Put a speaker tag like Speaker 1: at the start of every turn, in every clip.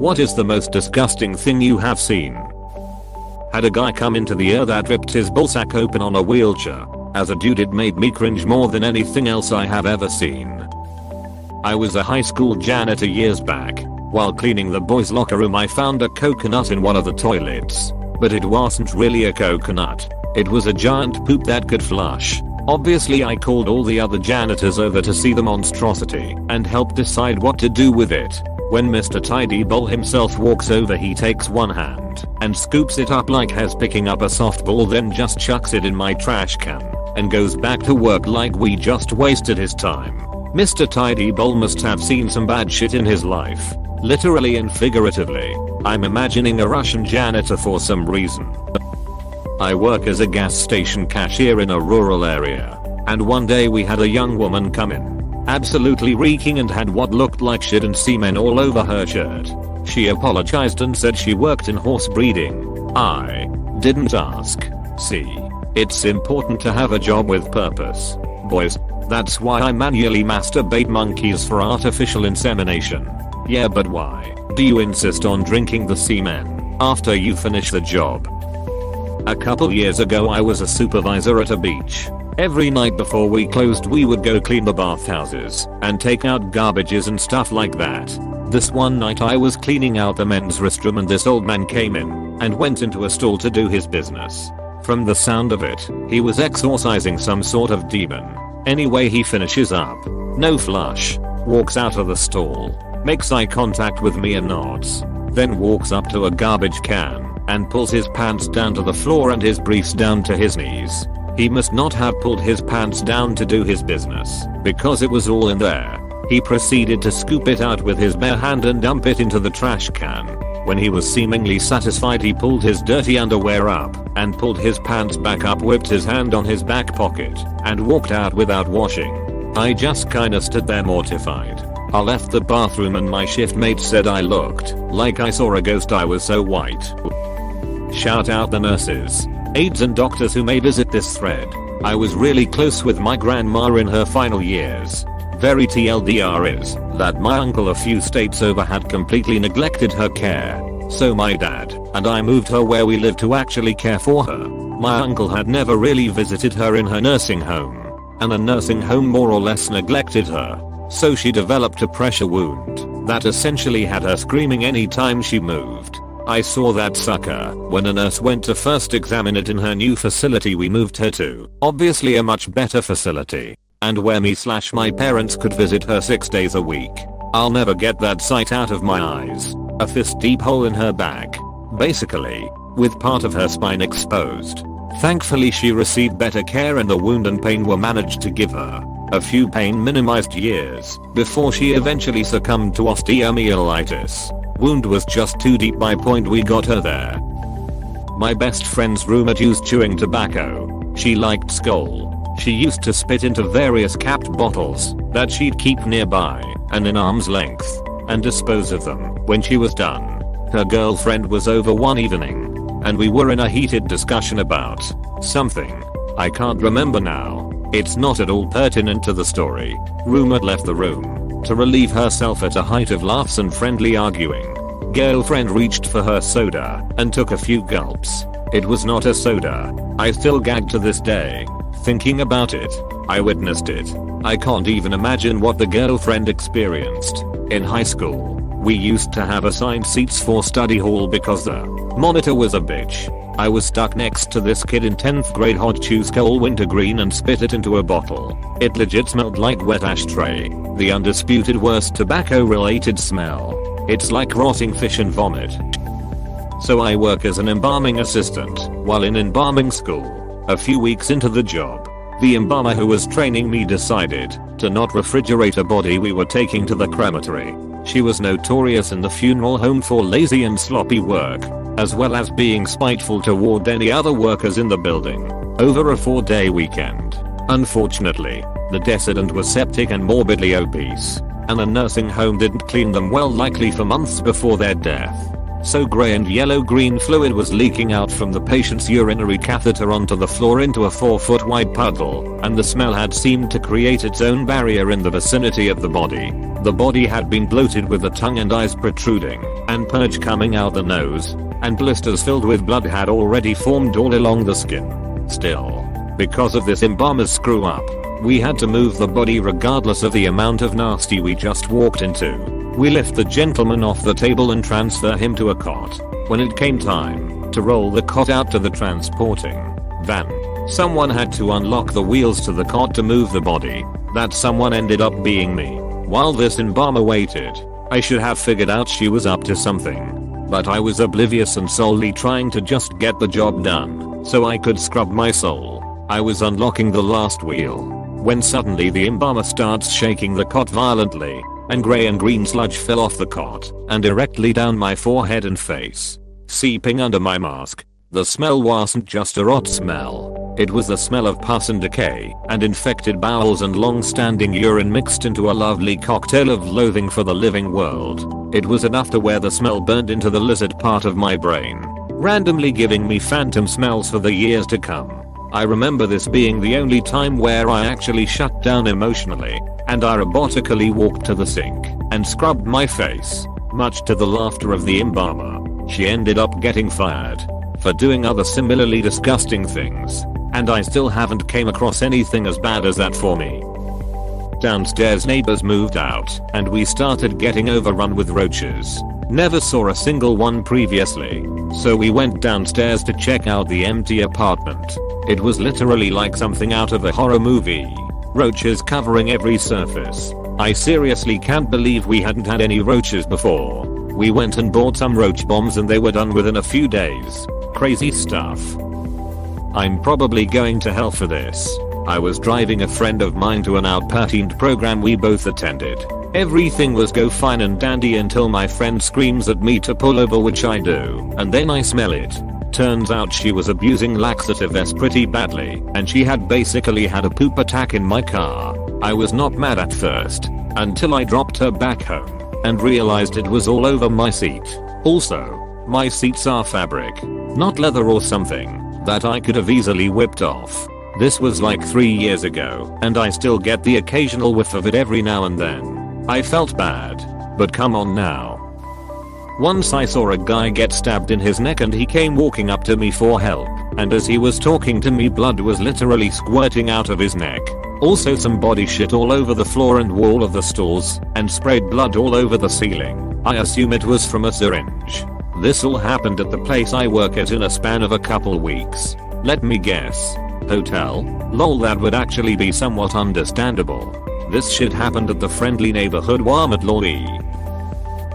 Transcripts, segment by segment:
Speaker 1: What is the most disgusting thing you have seen? Had a guy come into the air that ripped his ballsack open on a wheelchair. As a dude, it made me cringe more than anything else I have ever seen. I was a high school janitor years back. While cleaning the boys' locker room, I found a coconut in one of the toilets. But it wasn't really a coconut. It was a giant poop that could flush. Obviously, I called all the other janitors over to see the monstrosity and help decide what to do with it. When Mr. Tidy Bowl himself walks over, he takes one hand and scoops it up like he's picking up a softball, then just chucks it in my trash can and goes back to work like we just wasted his time. Mr. Tidy Bowl must have seen some bad shit in his life, literally and figuratively. I'm imagining a Russian janitor for some reason. I work as a gas station cashier in a rural area, and one day we had a young woman come in, absolutely reeking and had what looked like shit and semen all over her shirt. She apologized and said she worked in horse breeding. I didn't ask. See, it's important to have a job with purpose, boys. That's why I manually masturbate monkeys for artificial insemination. Yeah, but why do you insist on drinking the semen after you finish the job? A couple years ago, I was a supervisor at a beach. Every night before we closed, we would go clean the bathhouses and take out garbages and stuff like that. This one night I was cleaning out the men's restroom and this old man came in and went into a stall to do his business. From the sound of it, he was exorcising some sort of demon. Anyway, he finishes up. No flush. Walks out of the stall. Makes eye contact with me and nods. Then walks up to a garbage can and pulls his pants down to the floor and his briefs down to his knees. He must not have pulled his pants down to do his business, because it was all in there. He proceeded to scoop it out with his bare hand and dump it into the trash can. When he was seemingly satisfied, he pulled his dirty underwear up and pulled his pants back up, whipped his hand on his back pocket, and walked out without washing. I just kinda stood there mortified. I left the bathroom and my shift mate said I looked like I saw a ghost. I was so white. Shout out the nurses, aides and doctors who may visit this thread. I was really close with my grandma in her final years. Very TLDR is that my uncle a few states over had completely neglected her care. So my dad and I moved her where we live to actually care for her. My uncle had never really visited her in her nursing home, and the nursing home more or less neglected her. So she developed a pressure wound that essentially had her screaming anytime she moved. I saw that sucker when a nurse went to first examine it in her new facility we moved her to. Obviously a much better facility, and where me/my parents could visit her 6 days a week. I'll never get that sight out of my eyes. A fist deep hole in her back, basically, with part of her spine exposed. Thankfully she received better care and the wound and pain were managed to give her a few pain minimized years before she eventually succumbed to osteomyelitis. Wound was just too deep by point we got her there. My best friend's roommate used chewing tobacco. She liked Skoal. She used to spit into various capped bottles that she'd keep nearby and in arm's length and dispose of them when she was done. Her girlfriend was over one evening and we were in a heated discussion about something. I can't remember now. It's not at all pertinent to the story. Roommate left the room to relieve herself at a height of laughs and friendly arguing. Girlfriend reached for her soda and took a few gulps. It was not a soda. I still gag to this day thinking about it. I witnessed it. I can't even imagine what the girlfriend experienced. In high school, we used to have assigned seats for study hall because the monitor was a bitch. I was stuck next to this kid in 10th grade who'd chew Skoal wintergreen and spit it into a bottle. It legit smelled like wet ashtray. The undisputed worst tobacco related smell. It's like rotting fish and vomit. So I work as an embalming assistant while in embalming school. A few weeks into the job, the embalmer who was training me decided to not refrigerate a body we were taking to the crematory. She was notorious in the funeral home for lazy and sloppy work, as well as being spiteful toward any other workers in the building. Over a 4-day weekend, unfortunately, the decedent was septic and morbidly obese, and the nursing home didn't clean them well, likely for months before their death. So gray and yellow-green fluid was leaking out from the patient's urinary catheter onto the floor into a 4-foot wide puddle, and the smell had seemed to create its own barrier in the vicinity of the body. The body had been bloated with the tongue and eyes protruding, and purge coming out the nose, and blisters filled with blood had already formed all along the skin. Still, because of this embalmer's screw up, we had to move the body regardless of the amount of nasty we just walked into. We lift the gentleman off the table and transfer him to a cot. When it came time to roll the cot out to the transporting van, someone had to unlock the wheels to the cot to move the body. That someone ended up being me. While this embalmer waited, I should have figured out she was up to something. But I was oblivious and solely trying to just get the job done, so I could scrub my soul. I was unlocking the last wheel, when suddenly the embalmer starts shaking the cot violently, and grey and green sludge fell off the cot and directly down my forehead and face, seeping under my mask. The smell wasn't just a rot smell, it was the smell of pus and decay and infected bowels and long-standing urine mixed into a lovely cocktail of loathing for the living world. It was enough to where the smell burned into the lizard part of my brain, randomly giving me phantom smells for the years to come. I remember this being the only time where I actually shut down emotionally, and I robotically walked to the sink and scrubbed my face, much to the laughter of the embalmer. She ended up getting fired for doing other similarly disgusting things, and I still haven't came across anything as bad as that for me. Downstairs neighbors moved out, and we started getting overrun with roaches. Never saw a single one previously, so we went downstairs to check out the empty apartment. It was literally like something out of a horror movie. Roaches covering every surface. I seriously can't believe we hadn't had any roaches before. We went and bought some roach bombs and they were done within a few days. Crazy stuff. I'm probably going to hell for this. I was driving a friend of mine to an out-partied program we both attended. Everything was go fine and dandy until my friend screams at me to pull over, which I do, and then I smell it. Turns out she was abusing laxative S pretty badly, and she had basically had a poop attack in my car. I was not mad at first, until I dropped her back home, and realized it was all over my seat. Also, my seats are fabric, not leather or something, that I could have easily whipped off. This was like 3 years ago, and I still get the occasional whiff of it every now and then. I felt bad, but come on now. Once I saw a guy get stabbed in his neck and he came walking up to me for help, and as he was talking to me blood was literally squirting out of his neck. Also some body shit all over the floor and wall of the stores, and sprayed blood all over the ceiling. I assume it was from a syringe. This all happened at the place I work at in a span of a couple weeks. Let me guess. Hotel? Lol, that would actually be somewhat understandable. This shit happened at the friendly neighborhood Warm Lolly.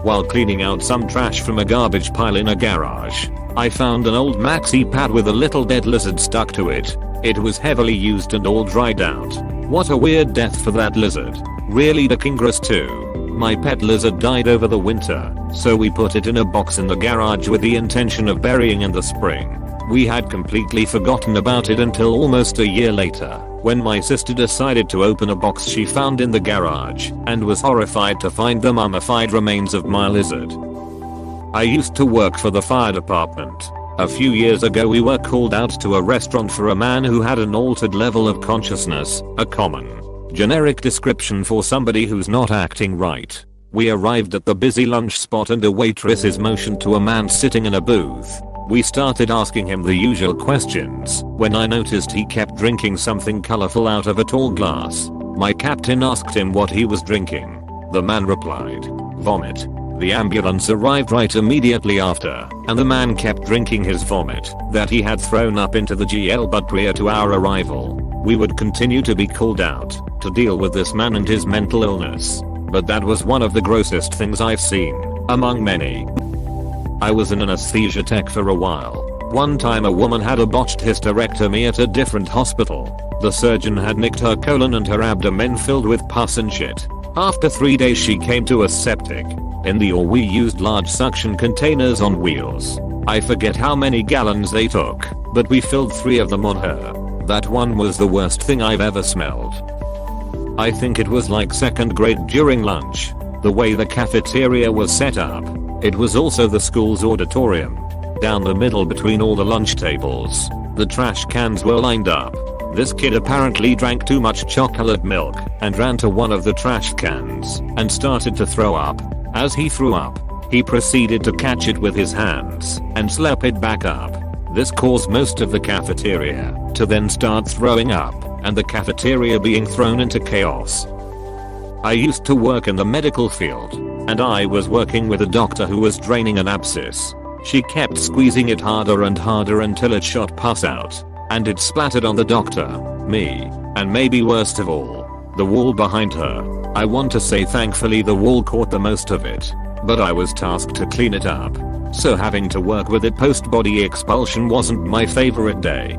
Speaker 1: While cleaning out some trash from a garbage pile in a garage, I found an old maxi pad with a little dead lizard stuck to it. It was heavily used and all dried out. What a weird death for that lizard. Really dangerous too. My pet lizard died over the winter, so we put it in a box in the garage with the intention of burying in the spring. We had completely forgotten about it until almost a year later, when my sister decided to open a box she found in the garage, and was horrified to find the mummified remains of my lizard. I used to work for the fire department. A few years ago we were called out to a restaurant for a man who had an altered level of consciousness, a common, generic description for somebody who's not acting right. We arrived at the busy lunch spot and a waitress is motioned to a man sitting in a booth. We started asking him the usual questions when I noticed he kept drinking something colorful out of a tall glass. My captain asked him what he was drinking. The man replied, "Vomit." The ambulance arrived right immediately after, and the man kept drinking his vomit that he had thrown up into the GL, but prior to our arrival, we would continue to be called out to deal with this man and his mental illness. But that was one of the grossest things I've seen, among many. I was an anesthesia tech for a while. One time a woman had a botched hysterectomy at a different hospital. The surgeon had nicked her colon and her abdomen filled with pus and shit. After 3 days she came to us septic. In the OR we used large suction containers on wheels. I forget how many gallons they took, but we filled 3 of them on her. That one was the worst thing I've ever smelled. I think it was like 2nd grade during lunch. The way the cafeteria was set up, It was also the school's auditorium. Down the middle between all the lunch tables, the trash cans were lined up. This kid apparently drank too much chocolate milk and ran to one of the trash cans and started to throw up. As he threw up, he proceeded to catch it with his hands and slap it back up. This caused most of the cafeteria to then start throwing up and the cafeteria being thrown into chaos. I used to work in the medical field, and I was working with a doctor who was draining an abscess. She kept squeezing it harder and harder until it shot pus out, and it splattered on the doctor, me, and maybe worst of all, the wall behind her. I want to say thankfully the wall caught the most of it, but I was tasked to clean it up. So having to work with it post body expulsion wasn't my favorite day.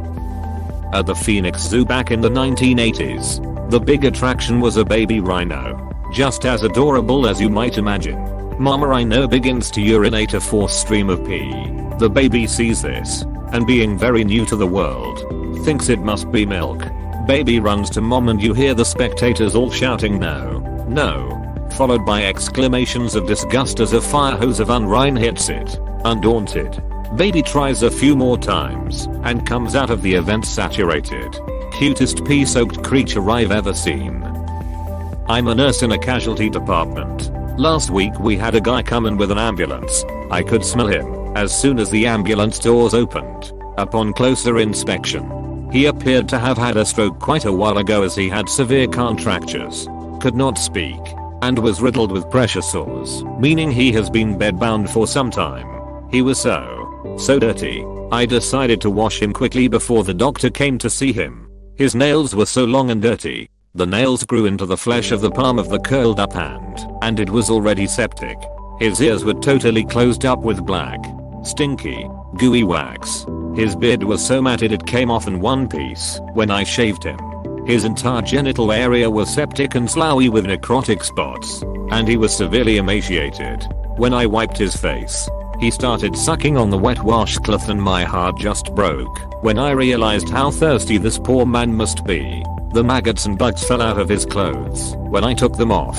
Speaker 1: At the Phoenix Zoo back in the 1980s, the big attraction was a baby rhino, just as adorable as you might imagine. Mama Rhino begins to urinate a forced stream of pee. The baby sees this, and being very new to the world, thinks it must be milk. Baby runs to mom and you hear the spectators all shouting no, no, followed by exclamations of disgust as a fire hose of urine hits it. Undaunted, baby tries a few more times and comes out of the event saturated. Cutest pee-soaked creature I've ever seen. I'm a nurse in a casualty department. Last week we had a guy come in with an ambulance. I could smell him as soon as the ambulance doors opened. Upon closer inspection, he appeared to have had a stroke quite a while ago as he had severe contractures, could not speak, and was riddled with pressure sores, meaning he has been bedbound for some time. He was so dirty, I decided to wash him quickly before the doctor came to see him. His nails were so long and dirty, the nails grew into the flesh of the palm of the curled up hand, and it was already septic. His ears were totally closed up with black, stinky, gooey wax. His beard was so matted it came off in one piece when I shaved him. His entire genital area was septic and sloughy with necrotic spots, and he was severely emaciated. When I wiped his face, he started sucking on the wet washcloth and my heart just broke when I realized how thirsty this poor man must be. The maggots and bugs fell out of his clothes when I took them off,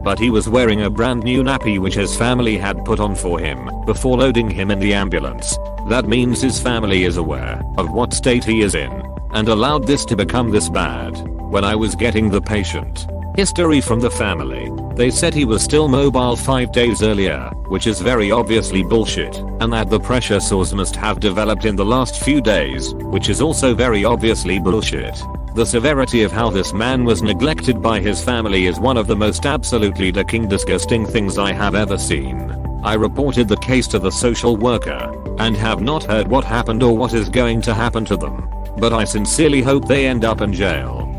Speaker 1: but he was wearing a brand new nappy which his family had put on for him before loading him in the ambulance. That means his family is aware of what state he is in and allowed this to become this bad. When I was getting the patient history from the family, they said he was still mobile 5 days earlier, which is very obviously bullshit, and that the pressure sores must have developed in the last few days, which is also very obviously bullshit. The severity of how this man was neglected by his family is one of the most absolutely disgusting things I have ever seen. I reported the case to the social worker and have not heard what happened or what is going to happen to them, but I sincerely hope they end up in jail.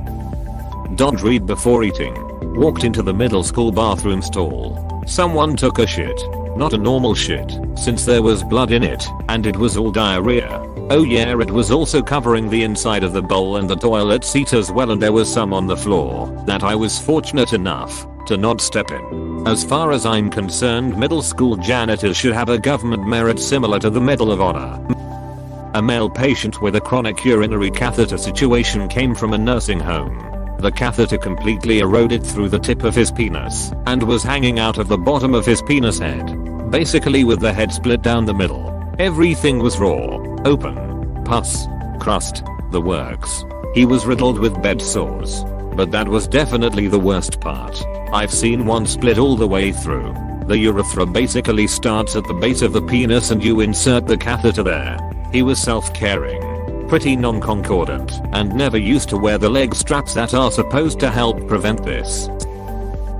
Speaker 1: Don't read before eating. Walked into the middle school bathroom stall. Someone took a shit. Not a normal shit, since there was blood in it, and it was all diarrhea. Oh yeah, it was also covering the inside of the bowl and the toilet seat as well, and there was some on the floor that I was fortunate enough to not step in. As far as I'm concerned, middle school janitors should have a government merit similar to the Medal of Honor. A male patient with a chronic urinary catheter situation came from a nursing home. The catheter completely eroded through the tip of his penis and was hanging out of the bottom of his penis head, basically with the head split down the middle. Everything was raw, open, pus, crust, the works. He was riddled with bed sores, but that was definitely the worst part. I've seen one split all the way through. The urethra basically starts at the base of the penis and you insert the catheter there. He was self-caring, pretty non-concordant, and never used to wear the leg straps that are supposed to help prevent this.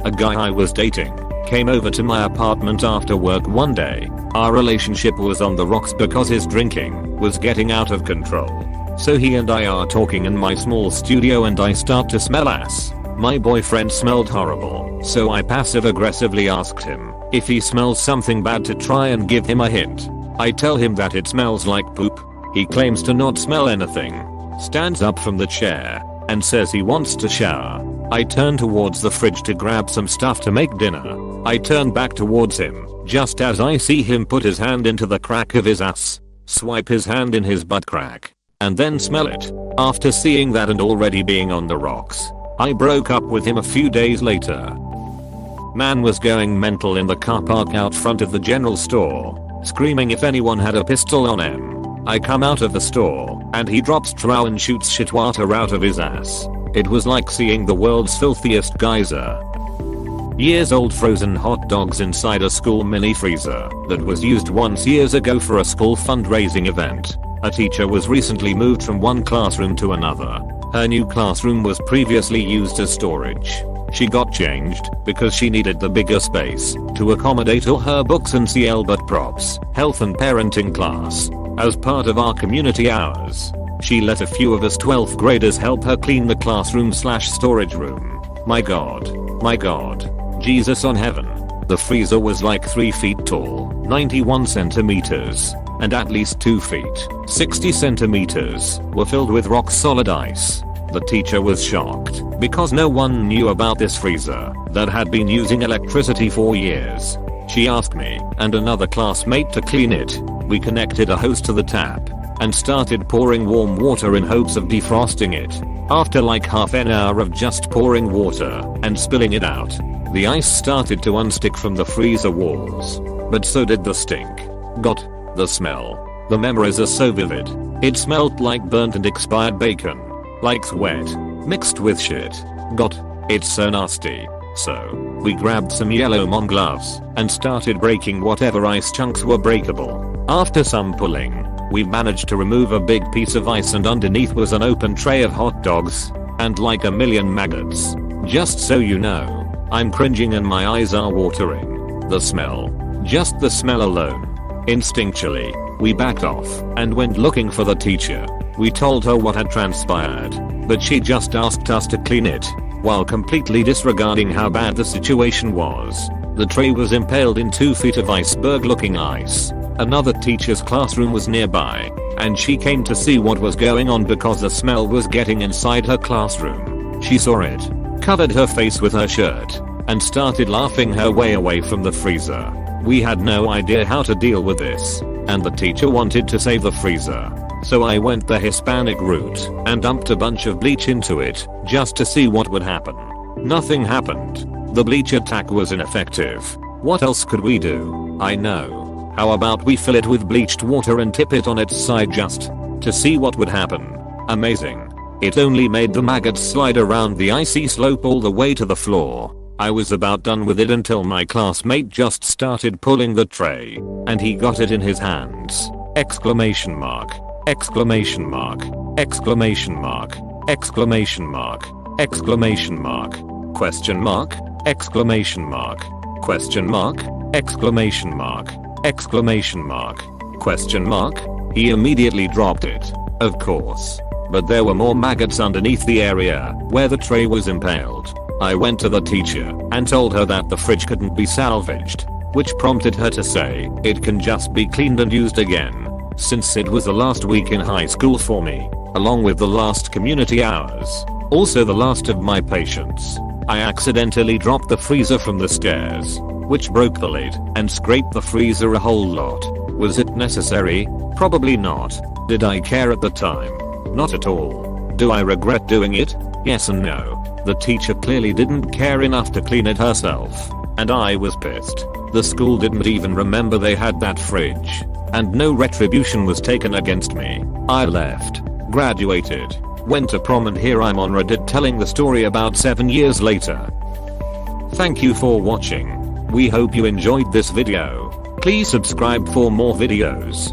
Speaker 1: A guy I was dating came over to my apartment after work one day. Our relationship was on the rocks because his drinking was getting out of control. So he and I are talking in my small studio and I start to smell ass. My boyfriend smelled horrible, so I passive-aggressively asked him if he smells something bad to try and give him a hint. I tell him that it smells like poop. He claims to not smell anything, stands up from the chair, and says he wants to shower. I turn towards the fridge to grab some stuff to make dinner. I turn back towards him, just as I see him put his hand into the crack of his ass, swipe his hand in his butt crack, and then smell it. After seeing that and already being on the rocks, I broke up with him a few days later. Man was going mental in the car park out front of the general store, screaming if anyone had a pistol on him. I come out of the store, and he drops trow and shoots shit water out of his ass. It was like seeing the world's filthiest geyser. Years old frozen hot dogs inside a school mini freezer that was used once years ago for a school fundraising event. A teacher was recently moved from one classroom to another. Her new classroom was previously used as storage. She got changed because she needed the bigger space to accommodate all her books and CL but props, health and parenting class. As part of our community hours, she let a few of us 12th graders help her clean the classroom/storage room. My god, Jesus on heaven. The freezer was like 3 feet tall, 91 centimeters, and at least 2 feet, 60 centimeters, were filled with rock solid ice. The teacher was shocked because no one knew about this freezer that had been using electricity for years. She asked me and another classmate to clean it. We connected a hose to the tap and started pouring warm water in hopes of defrosting it. After like half an hour of just pouring water and spilling it out, the ice started to unstick from the freezer walls. But so did the stink. Got the smell. The memories are so vivid. It smelled like burnt and expired bacon. Like sweat. Mixed with shit. God, it's so nasty. So, we grabbed some yellow mom gloves and started breaking whatever ice chunks were breakable. After some pulling, we managed to remove a big piece of ice and underneath was an open tray of hot dogs and like a million maggots. Just so you know, I'm cringing and my eyes are watering. The smell. Just the smell alone. Instinctually, we backed off and went looking for the teacher. We told her what had transpired, but she just asked us to clean it, while completely disregarding how bad the situation was. The tray was impaled in 2 feet of iceberg looking ice. Another teacher's classroom was nearby, and she came to see what was going on because the smell was getting inside her classroom. She saw it, covered her face with her shirt, and started laughing her way away from the freezer. We had no idea how to deal with this, and the teacher wanted to save the freezer. So I went the Hispanic route and dumped a bunch of bleach into it just to see what would happen. Nothing happened. The bleach attack was ineffective. What else could we do? I know. How about we fill it with bleached water and tip it on its side just to see what would happen? Amazing. It only made the maggots slide around the icy slope all the way to the floor. I was about done with it until my classmate just started pulling the tray, and he got it in his hands. Exclamation mark. Exclamation mark. Exclamation mark. Exclamation mark. Exclamation mark. Question mark. Exclamation mark. Question mark. Exclamation mark. Exclamation mark. Question mark. He immediately dropped it. Of course. But there were more maggots underneath the area where the tray was impaled. I went to the teacher and told her that the fridge couldn't be salvaged, which prompted her to say it can just be cleaned and used again. Since it was the last week in high school for me, along with the last community hours, also the last of my patience, I accidentally dropped the freezer from the stairs, which broke the lid and scraped the freezer a whole lot. Was it necessary? Probably not. Did I care at the time? Not at all. Do I regret doing it? Yes and no. The teacher clearly didn't care enough to clean it herself, and I was pissed. The school didn't even remember they had that fridge, and no retribution was taken against me. I left, graduated, went to prom, and here I'm on Reddit telling the story about 7 years later. Thank you for watching. We hope you enjoyed this video. Please subscribe for more videos.